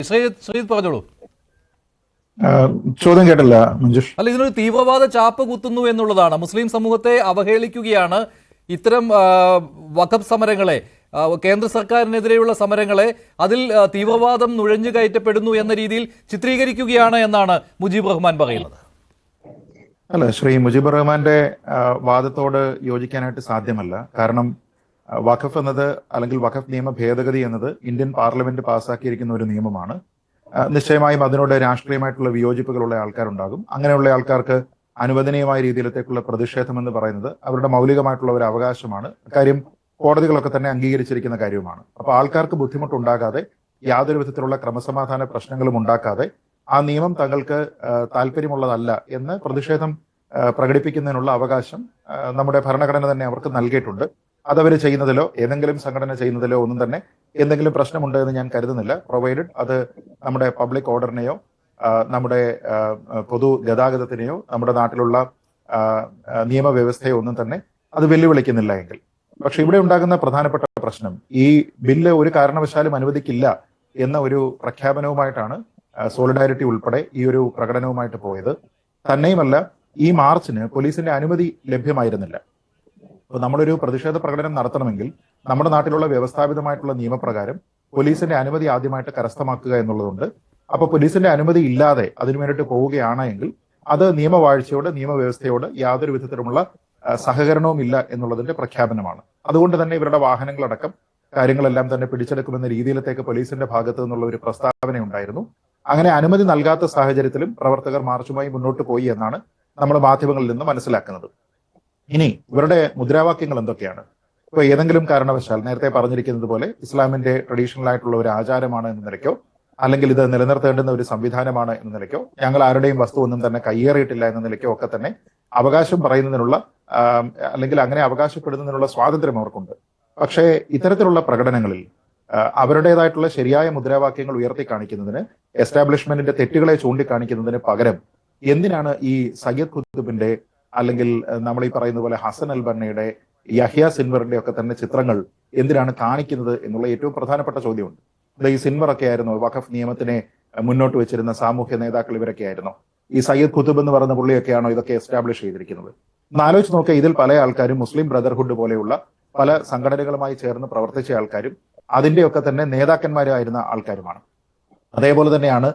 ശ്രീജിത്ത് പറഞ്ഞോളൂ. ചോദ്യം കേട്ടില്ല മഞ്ജുഷ്. അല്ല, ഇതിനൊരു തീവ്രവാദ ചാപ്പ് കുത്തുന്നു എന്നുള്ളതാണ്. മുസ്ലിം സമൂഹത്തെ അവഹേളിക്കുകയാണ്. ഇത്തരം വഖഫ് സമരങ്ങളെ, കേന്ദ്ര സർക്കാരിനെതിരെയുള്ള സമരങ്ങളെ അതിൽ തീവ്രവാദം നുഴഞ്ഞു കയറ്റപ്പെടുന്നു എന്ന രീതിയിൽ ചിത്രീകരിക്കുകയാണ് എന്നാണ് മുജീബ് റഹ്മാൻ പറയുന്നത്. അല്ല, ശ്രീ മുജീബ് റഹ്മാന്റെ വാദത്തോട് യോജിക്കാനായിട്ട് സാധ്യമല്ല. കാരണം വഖഫ് എന്നത് അല്ലെങ്കിൽ വഖഫ് നിയമ ഭേദഗതി എന്നത് ഇന്ത്യൻ പാർലമെന്റ് പാസ്സാക്കിയിരിക്കുന്ന ഒരു നിയമമാണ്. നിശ്ചയമായും അതിനോട് രാഷ്ട്രീയമായിട്ടുള്ള വിയോജിപ്പുകളുള്ള ആൾക്കാരുണ്ടാകും. അങ്ങനെയുള്ള ആൾക്കാർക്ക് അനുവദനീയമായ രീതിയിലത്തേക്കുള്ള പ്രതിഷേധം എന്ന് പറയുന്നത് അവരുടെ മൗലികമായിട്ടുള്ള ഒരു അവകാശമാണ്. കാര്യം കോടതികളൊക്കെ തന്നെ അംഗീകരിച്ചിരിക്കുന്ന കാര്യവുമാണ്. അപ്പൊ ആൾക്കാർക്ക് ബുദ്ധിമുട്ടുണ്ടാകാതെ, യാതൊരു വിധത്തിലുള്ള ക്രമസമാധാന പ്രശ്നങ്ങളും ഉണ്ടാക്കാതെ ആ നിയമം തങ്ങൾക്ക് താല്പര്യമുള്ളതല്ല എന്ന് പ്രതിഷേധം പ്രകടിപ്പിക്കുന്നതിനുള്ള അവകാശം നമ്മുടെ ഭരണഘടന തന്നെ അവർക്ക് നൽകിയിട്ടുണ്ട്. അതവർ ചെയ്യുന്നതിലോ ഏതെങ്കിലും സംഘടന ചെയ്യുന്നതിലോ ഒന്നും തന്നെ എന്തെങ്കിലും പ്രശ്നമുണ്ട് എന്ന് ഞാൻ കരുതുന്നില്ല, പ്രൊവൈഡഡ് അത് നമ്മുടെ പബ്ലിക് ഓർഡറിനെയോ നമ്മുടെ പൊതു ഗതാഗതത്തിനെയോ നമ്മുടെ നാട്ടിലുള്ള നിയമവ്യവസ്ഥയോ ഒന്നും തന്നെ അത് വെല്ലുവിളിക്കുന്നില്ല എങ്കിൽ. പക്ഷെ ഇവിടെ ഉണ്ടാകുന്ന പ്രധാനപ്പെട്ട പ്രശ്നം, ഈ ബില്ല് ഒരു കാരണവശാലും അനുവദിക്കില്ല എന്ന ഒരു പ്രഖ്യാപനവുമായിട്ടാണ് സോളിഡാരിറ്റി ഉൾപ്പെടെ ഈ ഒരു പ്രകടനവുമായിട്ട് പോയത്. തന്നെയുമല്ല, ഈ മാർച്ചിന് പോലീസിന്റെ അനുമതി ലഭ്യമായിരുന്നില്ല. അപ്പോൾ നമ്മളൊരു പ്രതിഷേധ പ്രകടനം നടത്തണമെങ്കിൽ നമ്മുടെ നാട്ടിലുള്ള വ്യവസ്ഥാപിതമായിട്ടുള്ള നിയമപ്രകാരം പോലീസിന്റെ അനുമതി ആദ്യമായിട്ട് കരസ്ഥമാക്കുക എന്നുള്ളതുണ്ട്. അപ്പൊ പോലീസിന്റെ അനുമതി ഇല്ലാതെ അതിനു വേണ്ടിയിട്ട് പോവുകയാണെങ്കിൽ അത് നിയമവാഴ്ചയോട് നിയമവ്യവസ്ഥയോട് യാതൊരു വിധത്തിലുമുള്ള സഹകരണവും ഇല്ല എന്നുള്ളതിന്റെ പ്രഖ്യാപനമാണ്. അതുകൊണ്ട് തന്നെ ഇവരുടെ വാഹനങ്ങളടക്കം കാര്യങ്ങളെല്ലാം തന്നെ പിടിച്ചെടുക്കുമെന്ന രീതിയിലത്തേക്ക് പോലീസിന്റെ ഭാഗത്തു നിന്നുള്ള ഒരു പ്രസ്താവന ഉണ്ടായിരുന്നു. അങ്ങനെ അനുമതി നൽകാത്ത സാഹചര്യത്തിലും പ്രവർത്തകർ മാർച്ചുമായി മുന്നോട്ട് പോയി എന്നാണ് നമ്മൾ മാധ്യമങ്ങളിൽ നിന്ന് മനസ്സിലാക്കുന്നത്. ഇനി ഇവരുടെ മുദ്രാവാക്യങ്ങൾ എന്തൊക്കെയാണ്? ഇപ്പൊ ഏതെങ്കിലും കാരണവശാൽ നേരത്തെ പറഞ്ഞിരിക്കുന്നത് പോലെ ഇസ്ലാമിന്റെ ട്രഡീഷണൽ ആയിട്ടുള്ള ഒരു ആചാരമാണ് എന്ന നിലയ്ക്കോ, അല്ലെങ്കിൽ ഇത് നിലനിർത്തേണ്ടുന്ന ഒരു സംവിധാനമാണ് എന്ന നിലയ്ക്കോ, ഞങ്ങൾ ആരുടെയും വസ്തു ഒന്നും തന്നെ കയ്യേറിയിട്ടില്ല എന്ന നിലയ്ക്കോ ഒക്കെ തന്നെ അവകാശം പറയുന്നതിനുള്ള അല്ലെങ്കിൽ അങ്ങനെ അവകാശപ്പെടുന്നതിനുള്ള സ്വാതന്ത്ര്യം അവർക്കുണ്ട്. പക്ഷേ ഇത്തരത്തിലുള്ള പ്രകടനങ്ങളിൽ അവരുടേതായിട്ടുള്ള ശരിയായ മുദ്രാവാക്യങ്ങൾ ഉയർത്തി കാണിക്കുന്നതിന്, എസ്റ്റാബ്ലിഷ്മെന്റിന്റെ തെറ്റുകളെ ചൂണ്ടിക്കാണിക്കുന്നതിന് പകരം എന്തിനാണ് ഈ സയ്യിദ് ഖുത്ബിന്റെ അല്ലെങ്കിൽ നമ്മൾ ഈ പറയുന്ന പോലെ ഹസൻ അൽ ബന്നയുടെ, യഹ്യ സിൻവറിന്റെ ഒക്കെ തന്നെ ചിത്രങ്ങൾ എന്തിനാണ് കാണിക്കുന്നത് എന്നുള്ള ഏറ്റവും പ്രധാനപ്പെട്ട ചോദ്യമുണ്ട്. ഈ സിൻവർ ഒക്കെ ആയിരുന്നു വഖഫ് നിയമത്തിനെ മുന്നോട്ട് വെച്ചിരുന്ന സാമൂഹ്യ നേതാക്കൾ, ഇവരൊക്കെ ആയിരുന്നു. ഈ സയ്യിദ് ഖുത്ബ് എന്ന് പറയുന്ന പുള്ളിയൊക്കെയാണോ ഇതൊക്കെ എസ്റ്റാബ്ലിഷ് ചെയ്തിരിക്കുന്നത്? ആലോചിച്ച് നോക്കുക, ഇതിൽ പല ആൾക്കാരും മുസ്ലിം ബ്രദർഹുഡ് പോലെയുള്ള പല സംഘടനകളുമായി ചേർന്ന് പ്രവർത്തിച്ച ആൾക്കാരും അതിന്റെയൊക്കെ തന്നെ നേതാക്കന്മാരായിരുന്ന ആൾക്കാരുമാണ്. അതേപോലെ തന്നെയാണ്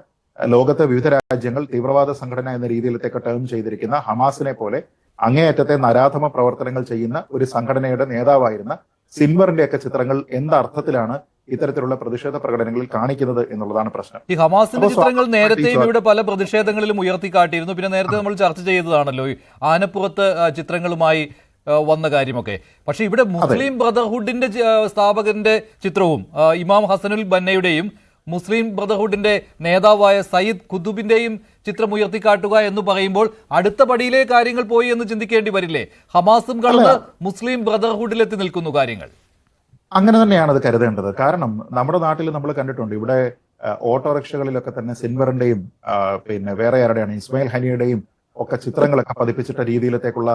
ലോകത്തെ വിവിധ രാജ്യങ്ങൾ തീവ്രവാദ സംഘടന എന്ന രീതിയിലത്തേക്ക് ടേം ചെയ്തിരിക്കുന്ന ഹമാസിനെ പോലെ അങ്ങേയറ്റത്തെ നരാധമ പ്രവർത്തനങ്ങൾ ചെയ്യുന്ന ഒരു സംഘടനയുടെ നേതാവായിരുന്ന സിൻവറിന്റെ ഒക്കെ ചിത്രങ്ങൾ എന്തർത്ഥത്തിലാണ് ഇത്തരത്തിലുള്ള പ്രതിഷേധ പ്രകടനങ്ങളിൽ കാണിക്കുന്നത് എന്നുള്ളതാണ് പ്രശ്നം. ഈ ഹമാസിന്റെ ചിത്രങ്ങൾ നേരത്തെയും ഇവിടെ പല പ്രതിഷേധങ്ങളിലും ഉയർത്തിക്കാട്ടിയിരുന്നു. പിന്നെ നേരത്തെ നമ്മൾ ചർച്ച ചെയ്തതാണല്ലോ ഈ ആനപ്പുറത്ത് ചിത്രങ്ങളുമായി വന്ന കാര്യമൊക്കെ. പക്ഷെ ഇവിടെ മുസ്ലിം ബ്രദർഹുഡിന്റെ സ്ഥാപകന്റെ ചിത്രവും ഇമാം ഹസനുൽ ബന്നയുടെയും മുസ്ലിം ബ്രദർഹുഡിന്റെ നേതാവായ സയ്യിദ് ഖുത്ബിന്റെയും ചിത്രം ഉയർത്തിക്കാട്ടുക എന്ന് പറയുമ്പോൾ അടുത്ത പടിയിലെ കാര്യങ്ങൾ പോയി എന്ന് ചിന്തിക്കേണ്ടി വരില്ലേ? ഹമാസും കടന്ന് മുസ്ലിം ബ്രദർഹുഡിലെത്തി നിൽക്കുന്നു കാര്യങ്ങൾ. അങ്ങനെ തന്നെയാണ് അത് കരുതേണ്ടത്. കാരണം നമ്മുടെ നാട്ടിൽ നമ്മൾ കണ്ടിട്ടുണ്ട്, ഇവിടെ ഓട്ടോറിക്ഷകളിലൊക്കെ തന്നെ സിൻവറിന്റെയും പിന്നെ വേറെ ആരുടെയാണ് ഇസ്മായിൽ ഹനിയുടെയും ഒക്കെ ചിത്രങ്ങളൊക്കെ പതിപ്പിച്ചിട്ട രീതിയിലത്തേക്കുള്ള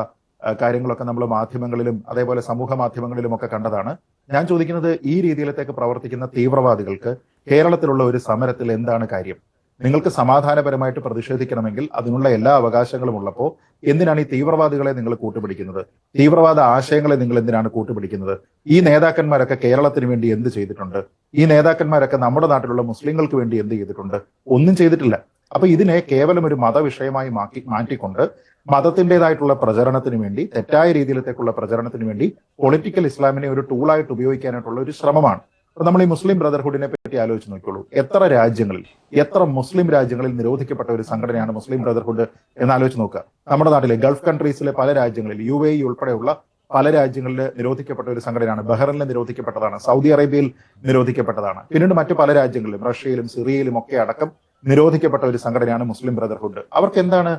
കാര്യങ്ങളൊക്കെ നമ്മൾ മാധ്യമങ്ങളിലും അതേപോലെ സമൂഹ മാധ്യമങ്ങളിലും ഒക്കെ കണ്ടതാണ്. ഞാൻ ചോദിക്കുന്നത്, ഈ രീതിയിലത്തേക്ക് പ്രവർത്തിക്കുന്ന തീവ്രവാദികൾക്ക് കേരളത്തിലുള്ള ഒരു സമരത്തിൽ എന്താണ് കാര്യം? നിങ്ങൾക്ക് സമാധാനപരമായിട്ട് പ്രതിഷേധിക്കണമെങ്കിൽ അതിനുള്ള എല്ലാ അവകാശങ്ങളും ഉള്ളപ്പോൾ എന്തിനാണ് ഈ തീവ്രവാദികളെ നിങ്ങൾ കൂട്ടുപിടിക്കുന്നത്? തീവ്രവാദ ആശയങ്ങളെ നിങ്ങൾ എന്തിനാണ് കൂട്ടുപിടിക്കുന്നത്? ഈ നേതാക്കന്മാരൊക്കെ കേരളത്തിന് വേണ്ടി എന്ത് ചെയ്തിട്ടുണ്ട്? ഈ നേതാക്കന്മാരൊക്കെ നമ്മുടെ നാട്ടിലുള്ള മുസ്ലിങ്ങൾക്ക് വേണ്ടി എന്ത് ചെയ്തിട്ടുണ്ട്? ഒന്നും ചെയ്തിട്ടില്ല. അപ്പൊ ഇതിനെ കേവലം ഒരു മതവിഷയമായി മാറ്റിക്കൊണ്ട് മതത്തിൻ്റെതായിട്ടുള്ള പ്രചരണത്തിന് വേണ്ടി, തെറ്റായ രീതിയിലത്തേക്കുള്ള പ്രചരണത്തിന് വേണ്ടി പൊളിറ്റിക്കൽ ഇസ്ലാമിനെ ഒരു ടൂളായിട്ട് ഉപയോഗിക്കാനായിട്ടുള്ള ഒരു ശ്രമമാണ്. അപ്പൊ നമ്മൾ ഈ മുസ്ലിം ബ്രദർഹുഡിനെ പറ്റി ആലോചിച്ച് നോക്കിയുള്ളൂ. എത്ര രാജ്യങ്ങളിൽ, എത്ര മുസ്ലിം രാജ്യങ്ങളിൽ നിരോധിക്കപ്പെട്ട ഒരു സംഘടനയാണ് മുസ്ലിം ബ്രദർഹുഡ് എന്ന് ആലോചിച്ച് നോക്കുക. നമ്മുടെ നാട്ടിലെ ഗൾഫ് കൺട്രീസിലെ പല രാജ്യങ്ങളിൽ, UAE ഉൾപ്പെടെയുള്ള പല രാജ്യങ്ങളിൽ നിരോധിക്കപ്പെട്ട ഒരു സംഘടനയാണ്. ബഹ്റൈനിൽ നിരോധിക്കപ്പെട്ടതാണ്, സൗദി അറേബ്യയിൽ നിരോധിക്കപ്പെട്ടതാണ്, പിന്നീട് മറ്റു പല രാജ്യങ്ങളിലും റഷ്യയിലും സിറിയയിലും ഒക്കെ അടക്കം നിരോധിക്കപ്പെട്ട ഒരു സംഘടനയാണ് മുസ്ലിം ബ്രദർഹുഡ്. അവർക്ക് എന്താണ്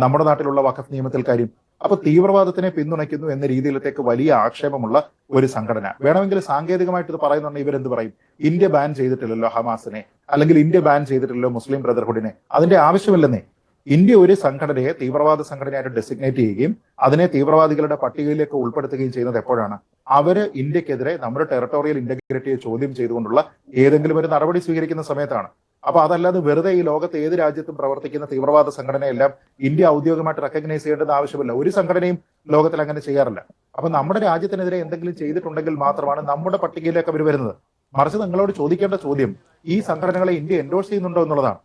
നമ്മുടെ നാട്ടിലുള്ള വഖഫ് നിയമത്തിൽ കാര്യം? അപ്പൊ തീവ്രവാദത്തിനെ പിന്തുണയ്ക്കുന്നു എന്ന രീതിയിലത്തേക്ക് വലിയ ആക്ഷേപമുള്ള ഒരു സംഘടന വേണമെങ്കിൽ സാങ്കേതികമായിട്ട് ഇത് പറയുന്നുണ്ടെങ്കിൽ ഇവരെന്ത് പറയും? ഇന്ത്യ ബാൻ ചെയ്തിട്ടില്ലല്ലോ ഹമാസിനെ, അല്ലെങ്കിൽ ഇന്ത്യ ബാൻ ചെയ്തിട്ടില്ലല്ലോ മുസ്ലിം ബ്രദർഹുഡിനെ. അതിന്റെ ആവശ്യമില്ലെന്നേ. ഇന്ത്യ ഒരു സംഘടനയെ തീവ്രവാദ സംഘടനയായിട്ട് ഡെസിഗ്നേറ്റ് ചെയ്യുകയും അതിനെ തീവ്രവാദികളുടെ പട്ടികയിലേക്ക് ഉൾപ്പെടുത്തുകയും ചെയ്യുന്നത് എപ്പോഴാണ്? അവര് ഇന്ത്യക്കെതിരെ നമ്മുടെ ടെറിട്ടോറിയൽ ഇന്റഗ്രിറ്റിയെ ചോദ്യം ചെയ്തുകൊണ്ടുള്ള ഏതെങ്കിലും ഒരു നടപടി സ്വീകരിക്കുന്ന സമയത്താണ്. അപ്പൊ അതല്ലാതെ വെറുതെ ഈ ലോകത്ത് ഏത് രാജ്യത്തും പ്രവർത്തിക്കുന്ന തീവ്രവാദ സംഘടനയെല്ലാം ഇന്ത്യ ഔദ്യോഗികമായിട്ട് റെക്കഗ്നൈസ് ചെയ്യേണ്ടത് ആവശ്യമില്ല. ഒരു സംഘടനയും ലോകത്തിൽ അങ്ങനെ ചെയ്യാറില്ല. അപ്പൊ നമ്മുടെ രാജ്യത്തിനെതിരെ എന്തെങ്കിലും ചെയ്തിട്ടുണ്ടെങ്കിൽ മാത്രമാണ് നമ്മുടെ പട്ടികയിലേക്ക് അവർ വരുന്നത്. മറിച്ച് നിങ്ങളോട് ചോദിക്കേണ്ട ചോദ്യം ഈ സംഘടനകളെ ഇന്ത്യ എൻഡോഴ്സ് ചെയ്യുന്നുണ്ടോ എന്നുള്ളതാണ്.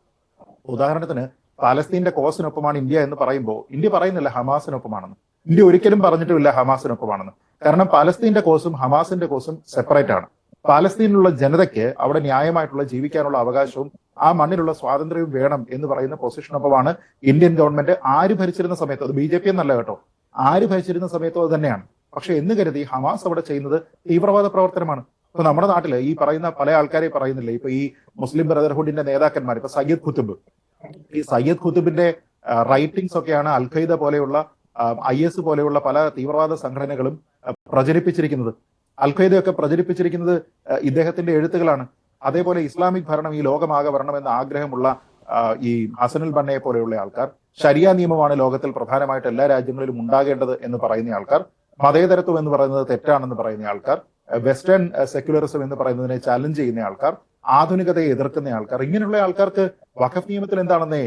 ഉദാഹരണത്തിന് പാലസ്തീന്റെ കോസിനൊപ്പമാണ് ഇന്ത്യ എന്ന് പറയുമ്പോൾ ഇന്ത്യ പറയുന്നില്ല ഹമാസിനൊപ്പമാണെന്ന്. ഇന്ത്യ ഒരിക്കലും പറഞ്ഞിട്ടുമില്ല ഹമാസിനൊപ്പമാണെന്ന്. കാരണം പാലസ്തീന്റെ കോസും ഹമാസിന്റെ കോസും സെപ്പറേറ്റ് ആണ്. പാലസ്തീനിലുള്ള ജനതയ്ക്ക് അവിടെ ന്യായമായിട്ടുള്ള ജീവിക്കാനുള്ള അവകാശവും ആ മണ്ണിലുള്ള സ്വാതന്ത്ര്യവും വേണം എന്ന് പറയുന്ന പൊസിഷനൊപ്പമാണ് ഇന്ത്യൻ ഗവൺമെന്റ് ആര് ഭരിച്ചിരുന്ന സമയത്ത്, അത് BJP എന്നല്ല കേട്ടോ, ആര് ഭരിച്ചിരുന്ന സമയത്തും അത് തന്നെയാണ്. പക്ഷെ എന്ന് കരുതി ഹമാസ് അവിടെ ചെയ്യുന്നത് തീവ്രവാദ പ്രവർത്തനമാണ്. ഇപ്പൊ നമ്മുടെ നാട്ടില് ഈ പറയുന്ന പല ആൾക്കാരെ പറയുന്നില്ലേ, ഇപ്പൊ ഈ മുസ്ലിം ബ്രദർഹുഡിന്റെ നേതാക്കന്മാർ, ഇപ്പൊ സയ്യിദ് ഖുത്തുബ്, ഈ സയ്യിദ് ഖുത്തുബിന്റെ റൈറ്റിംഗ്സ് ഒക്കെയാണ് അൽ ഖയ്ദ പോലെയുള്ള IS പോലെയുള്ള പല തീവ്രവാദ സംഘടനകളും പ്രചരിപ്പിച്ചിരിക്കുന്നത്. അൽ ഖയ്ദയൊക്കെ പ്രചരിപ്പിച്ചിരിക്കുന്നത് ഇദ്ദേഹത്തിന്റെ എഴുത്തുകളാണ്. അതേപോലെ ഇസ്ലാമിക് ഭരണം ഈ ലോകമാകെ വരണമെന്ന ആഗ്രഹമുള്ള ഈ ഹസനുൽ ബന്നയെ പോലെയുള്ള ആൾക്കാർ, ശരിയ നിയമമാണ് ലോകത്തിൽ പ്രധാനമായിട്ട് എല്ലാ രാജ്യങ്ങളിലും ഉണ്ടാകേണ്ടത് എന്ന് പറയുന്ന ആൾക്കാർ, മതേതരത്വം എന്ന് പറയുന്നത് തെറ്റാണെന്ന് പറയുന്ന ആൾക്കാർ, വെസ്റ്റേൺ സെക്യുലറിസം എന്ന് പറയുന്നതിനെ ചാലഞ്ച് ചെയ്യുന്ന ആൾക്കാർ, ആധുനികതയെ എതിർക്കുന്ന ആൾക്കാർ, ഇങ്ങനെയുള്ള ആൾക്കാർക്ക് വഖഫ് നിയമത്തിൽ എന്താണെന്നേ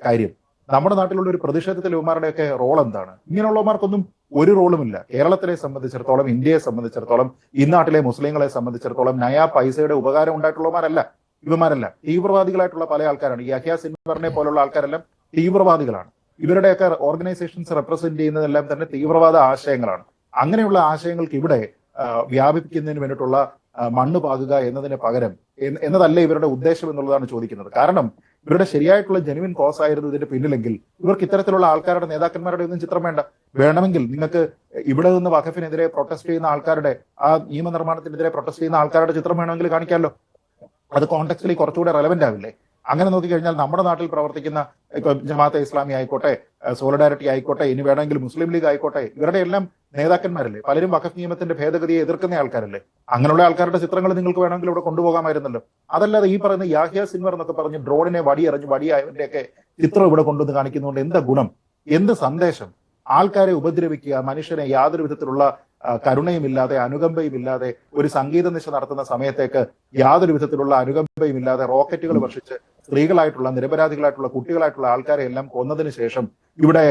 കാര്യം. നമ്മുടെ നാട്ടിലുള്ള ഒരു പ്രതിഷേധത്തിൽ ഇവന്മാരുടെയൊക്കെ റോൾ എന്താണ്? ഇങ്ങനെയുള്ളവന്മാർക്കൊന്നും ഒരു റോളുമില്ല. കേരളത്തിലെ സംബന്ധിച്ചിടത്തോളം, ഇന്ത്യയെ സംബന്ധിച്ചിടത്തോളം, ഈ നാട്ടിലെ മുസ്ലിങ്ങളെ സംബന്ധിച്ചിടത്തോളം നയാ പൈസയുടെ ഉപകാരം ഉണ്ടായിട്ടുള്ളവന്മാരല്ല ഇവന്മാരല്ല. തീവ്രവാദികളായിട്ടുള്ള പല ആൾക്കാരാണ്. ഈ യഹ്യ സിൻവറിനെ പോലുള്ള ആൾക്കാരെല്ലാം തീവ്രവാദികളാണ്. ഇവരുടെയൊക്കെ ഓർഗനൈസേഷൻസ് റെപ്രസെന്റ് ചെയ്യുന്നതെല്ലാം തന്നെ തീവ്രവാദ ആശയങ്ങളാണ്. അങ്ങനെയുള്ള ആശയങ്ങൾക്ക് ഇവിടെ വ്യാപിപ്പിക്കുന്നതിന് വേണ്ടിയിട്ടുള്ള മണ്ണ് പാകുക എന്നതിന് പകരം എന്നതല്ല ഇവരുടെ ഉദ്ദേശം എന്നുള്ളതാണ് ചോദിക്കുന്നത്. കാരണം ഇവരുടെ ശരിയായിട്ടുള്ള ജെനുവിൻ കോസ് ആയിരുന്നു ഇതിന്റെ പിന്നിലെങ്കിൽ ഇവർക്ക് ഇത്തരത്തിലുള്ള ആൾക്കാരുടെ നേതാക്കന്മാരുടെ ഒന്നും ചിത്രം വേണ്ട. വേണമെങ്കിൽ നിങ്ങൾക്ക് ഇവിടെ നിന്ന് വഖഫിനെതിരെ പ്രൊട്ടസ്റ്റ് ചെയ്യുന്ന ആൾക്കാരുടെ, ആ നിയമനിർമ്മാണത്തിനെതിരെ പ്രൊട്ടസ്റ്റ് ചെയ്യുന്ന ആൾക്കാരുടെ ചിത്രം വേണമെങ്കിൽ കാണിക്കാമല്ലോ. അത് കോണ്ടെക്സ്റ്റിൽ കുറച്ചുകൂടെ റെലവെന്റ് ആവില്ലേ? അങ്ങനെ നോക്കിക്കഴിഞ്ഞാൽ നമ്മുടെ നാട്ടിൽ പ്രവർത്തിക്കുന്ന ഇപ്പൊ ജമാഅത്തെ ഇസ്ലാമി ആയിക്കോട്ടെ, സോളിഡാരിറ്റി ആയിക്കോട്ടെ, ഇനി വേണമെങ്കിൽ മുസ്ലിം ലീഗ് ആയിക്കോട്ടെ, ഇവരുടെ എല്ലാം നേതാക്കന്മാരല്ലേ, പലരും വഖഫ് നിയമത്തിന്റെ ഭേദഗതിയെ എതിർക്കുന്ന ആൾക്കാരല്ലേ. അങ്ങനെയുള്ള ആൾക്കാരുടെ ചിത്രങ്ങൾ നിങ്ങൾക്ക് വേണമെങ്കിൽ ഇവിടെ കൊണ്ടുപോകാമായിരുന്നല്ലോ. അതല്ലാതെ ഈ പറയുന്ന യാഹ്യ സിൻവർ എന്നൊക്കെ പറഞ്ഞ് ഡ്രോണിനെ വടിയെറിഞ്ഞ് വടിയായവന്റെയൊക്കെ ചിത്രം ഇവിടെ കൊണ്ടുവന്ന് കാണിക്കുന്നതുകൊണ്ട് എന്താ ഗുണം? എന്ത് സന്ദേശം? ആൾക്കാരെ ഉപദ്രവിക്കുക, മനുഷ്യനെ യാതൊരു വിധത്തിലുള്ള കരുണയുമില്ലാതെ, അനുകമ്പയുമില്ലാതെ, ഒരു സംഗീത നിശ നടത്തുന്ന സമയത്തേക്ക് യാതൊരു വിധത്തിലുള്ള അനുകമ്പയുമില്ലാതെ റോക്കറ്റുകൾ വർഷിച്ച് സ്ത്രീകളായിട്ടുള്ള, നിരപരാധികളായിട്ടുള്ള, കുട്ടികളായിട്ടുള്ള ആൾക്കാരെ എല്ലാം കൊന്നതിന് ശേഷം ഇവിടെ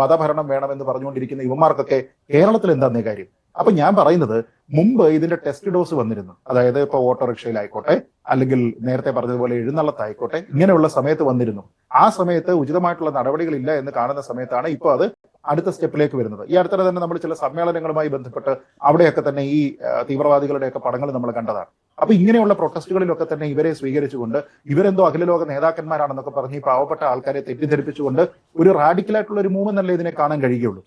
മതഭരണം വേണമെന്ന് പറഞ്ഞുകൊണ്ടിരിക്കുന്ന ഇവന്മാർക്കൊക്കെ കേരളത്തിൽ എന്താന്നേ കാര്യം? അപ്പൊ ഞാൻ പറയുന്നത്, മുമ്പ് ഇതിന്റെ ടെസ്റ്റ് ഡോസ് വന്നിരുന്നു. അതായത് ഇപ്പൊ ഓട്ടോറിക്ഷയിലായിക്കോട്ടെ, അല്ലെങ്കിൽ നേരത്തെ പറഞ്ഞതുപോലെ എഴുന്നള്ളത്തായിക്കോട്ടെ, ഇങ്ങനെയുള്ള സമയത്ത് വന്നിരുന്നു. ആ സമയത്ത് ഉചിതമായിട്ടുള്ള നടപടികളില്ല എന്ന് കാണുന്ന സമയത്താണ് ഇപ്പോൾ അത് അടുത്ത സ്റ്റെപ്പിലേക്ക് വരുന്നത്. ഈ അടുത്തിടെ തന്നെ നമ്മൾ ചില സമ്മേളനങ്ങളുമായി ബന്ധപ്പെട്ട് അവിടെയൊക്കെ തന്നെ ഈ തീവ്രവാദികളുടെയൊക്കെ പടങ്ങൾ നമ്മൾ കണ്ടതാണ്. അപ്പൊ ഇങ്ങനെയുള്ള പ്രൊട്ടസ്റ്റുകളിലൊക്കെ തന്നെ ഇവരെ സ്വീകരിച്ചുകൊണ്ട് ഇവരെന്തോ അഖിലലോക നേതാക്കന്മാരാണെന്നൊക്കെ പറഞ്ഞ് ഈ പാവപ്പെട്ട ആൾക്കാരെ തെറ്റിദ്ധരിപ്പിച്ചുകൊണ്ട് ഒരു റാഡിക്കലായിട്ടുള്ള ഒരു മൂവ്മെന്റ് അല്ലേ ഇതിനെ കാണാൻ കഴിയുകയുള്ളൂ.